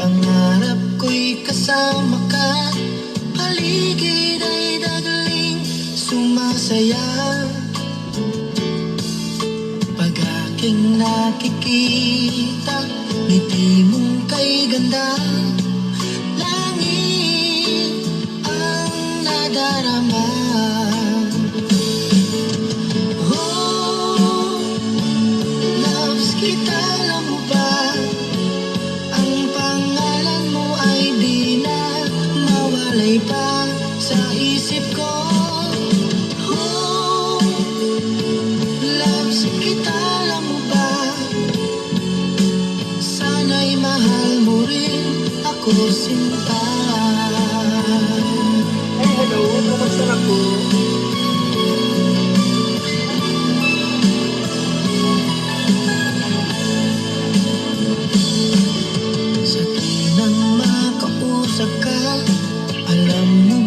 Pangarap ko'y kasama ka, paligid ay dagaling sumasaya. Pag aking nakikita, ngiti mong kay ganda, langit ang nadarama. Oh, loves kita, alam mo ba? Ang pangalan mo ay di na mawalay pa sa isip ko. Oh, loves kita, alam mo ba? Sana'y mahal mo rin ako, sinta. Ay, hello, kumusta na po? Sa tinang makausap ka, alam mo